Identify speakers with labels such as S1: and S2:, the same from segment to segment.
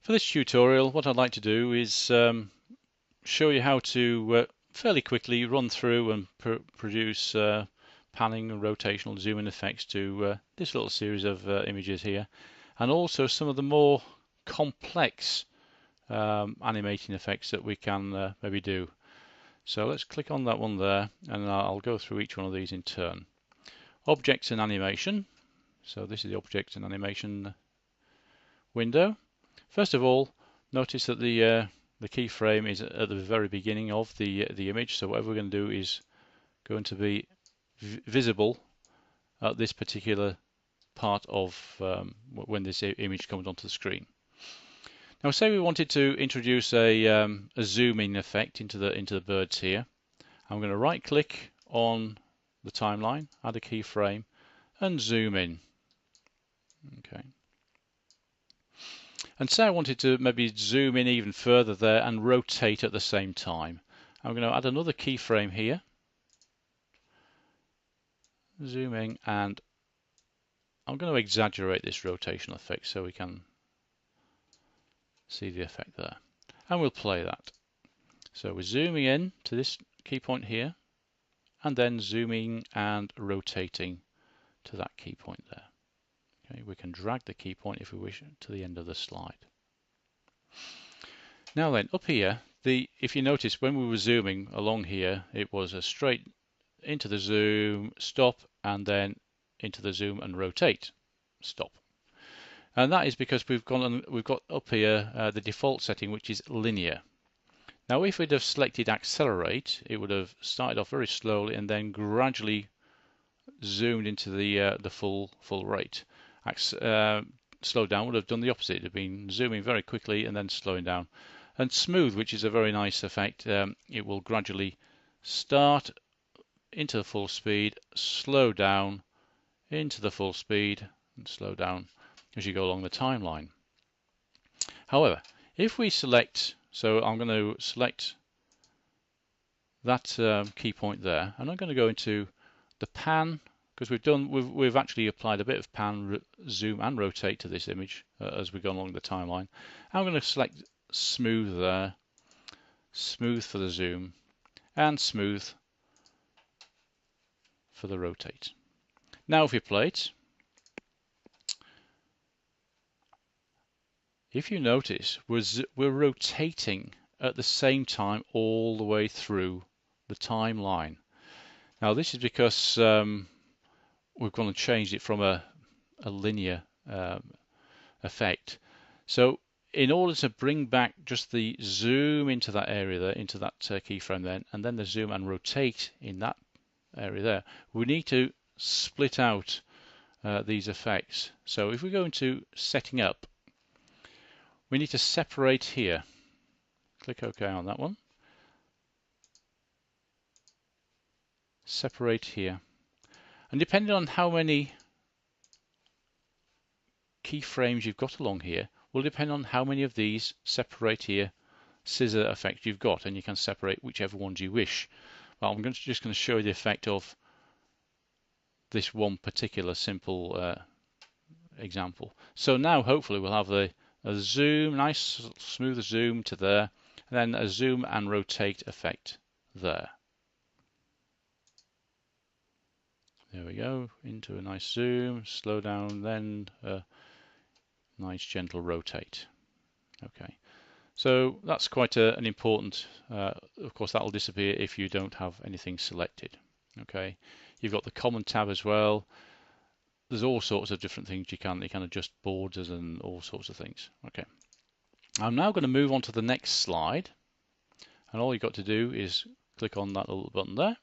S1: For this tutorial, what I'd like to do is show you how to fairly quickly run through and produce panning and rotational zooming effects to this little series of images here, and also some of the more complex animating effects that we can maybe do. So let's click on that one there, and I'll go through each one of these in turn. Objects and animation. So this is the objects and animation window. First of all, notice that the keyframe is at the very beginning of the image. So whatever we're going to do is going to be visible at this particular part of when this image comes onto the screen. Now, say we wanted to introduce a zooming effect into the birds here. I'm going to right-click on the timeline, add a keyframe, and zoom in. Okay. And say I wanted to maybe zoom in even further there and rotate at the same time. I'm going to add another keyframe here, zooming, and I'm going to exaggerate this rotational effect so we can see the effect there. And we'll play that. So we're zooming in to this key point here, and then zooming and rotating to that key point there. Okay, we can drag the key point if we wish to the end of the slide. Now then, up here, if you notice when we were zooming along here, it was a straight into the zoom, stop, and then into the zoom and rotate, stop. And that is because we've got up here the default setting, which is linear. Now, if we'd have selected accelerate, it would have started off very slowly and then gradually zoomed into the full rate. Slow down would have done the opposite. It would have been zooming very quickly and then slowing down. And smooth, which is a very nice effect, it will gradually start into the full speed, slow down into the full speed, and slow down as you go along the timeline. However, if we select, so I'm going to select that key point there, and I'm going to go into the pan, because we've actually applied a bit of pan, zoom, and rotate to this image as we go along the timeline. I'm going to select smooth there, smooth for the zoom, and smooth for the rotate. Now if we play it, if you notice, we're rotating at the same time all the way through the timeline. Now this is because we've gone and changed it from a linear effect. So in order to bring back just the zoom into that area there, into that keyframe then, and then the zoom and rotate in that area there, we need to split out these effects. So if we go into setting up, we need to separate here. Click OK on that one. Separate here. And depending on how many keyframes you've got along here will depend on how many of these separate here scissor effects you've got, and you can separate whichever ones you wish. Well, I'm just going to show you the effect of this one particular simple example. So now hopefully we'll have a zoom, nice smooth zoom to there, and then a zoom and rotate effect there. There we go, into a nice zoom, slow down, then a nice gentle rotate. Okay, so that's quite an important, of course that will disappear if you don't have anything selected. Okay, you've got the common tab as well. There's all sorts of different things you can adjust borders and all sorts of things. Okay, I'm now going to move on to the next slide, and all you've got to do is click on that little button there.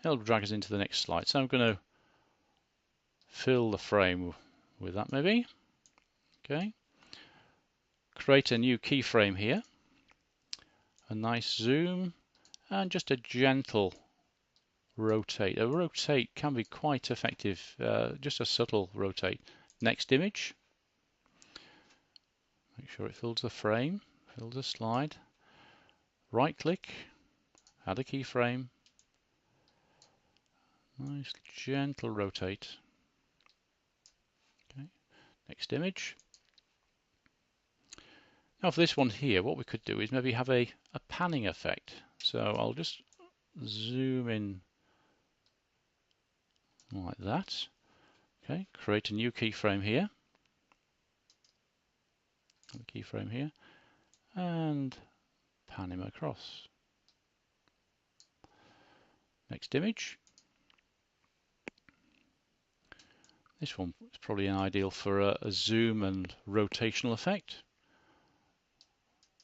S1: It'll drag us into the next slide. So I'm going to fill the frame with that maybe. Okay, create a new keyframe here, a nice zoom, and just a gentle rotate. A rotate can be quite effective, just a subtle rotate. Next image. Make sure it fills the frame, fills the slide. Right click, add a keyframe. Nice gentle rotate. Okay. Next image. Now for this one here, what we could do is maybe have a panning effect. So I'll just zoom in like that. Okay, create a new keyframe here. Keyframe here, and pan him across. Next image. This one is probably ideal for a zoom and rotational effect.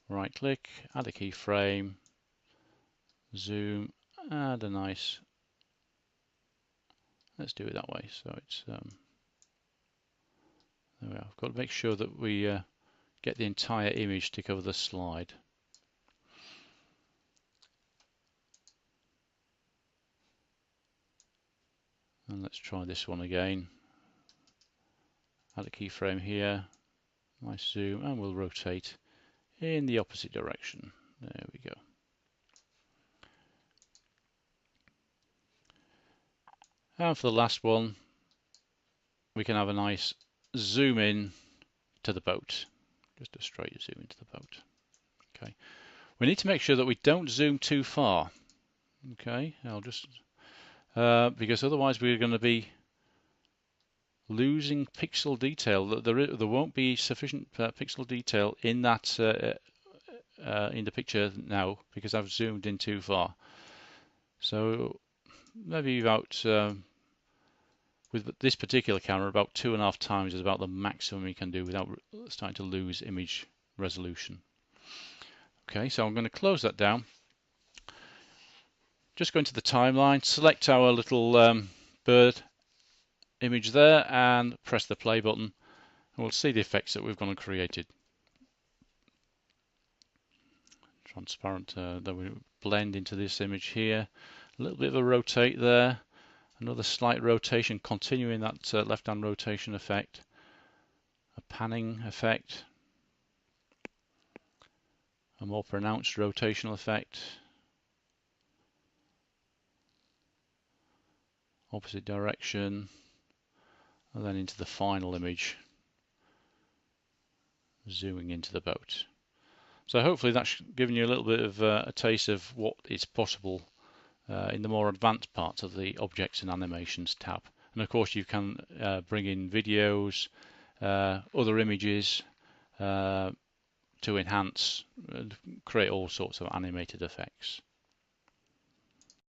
S1: Right click, add a keyframe, zoom, add a nice, let's do it that way. So it's, there we are. I've got to make sure that we get the entire image to cover the slide. And let's try this one again. Add a keyframe here, nice zoom, and we'll rotate in the opposite direction. There we go. And for the last one, we can have a nice zoom in to the boat. Just a straight zoom into the boat. Okay. We need to make sure that we don't zoom too far. Okay, I'll just because otherwise we're going to be losing pixel detail. There won't be sufficient pixel detail in that in the picture now because I've zoomed in too far. So maybe about with this particular camera, about 2.5 times is about the maximum you can do without starting to lose image resolution. Okay, so I'm going to close that down. Just go into the timeline, select our little bird image there and press the play button, and we'll see the effects that we've gone and created. Transparent, that we blend into this image here. A little bit of a rotate there. Another slight rotation, continuing that left-hand rotation effect. A panning effect. A more pronounced rotational effect. Opposite direction. And then into the final image. Zooming into the boat. So hopefully that's given you a little bit of a taste of what is possible in the more advanced parts of the Objects and Animations tab. And of course you can bring in videos, other images to enhance and create all sorts of animated effects.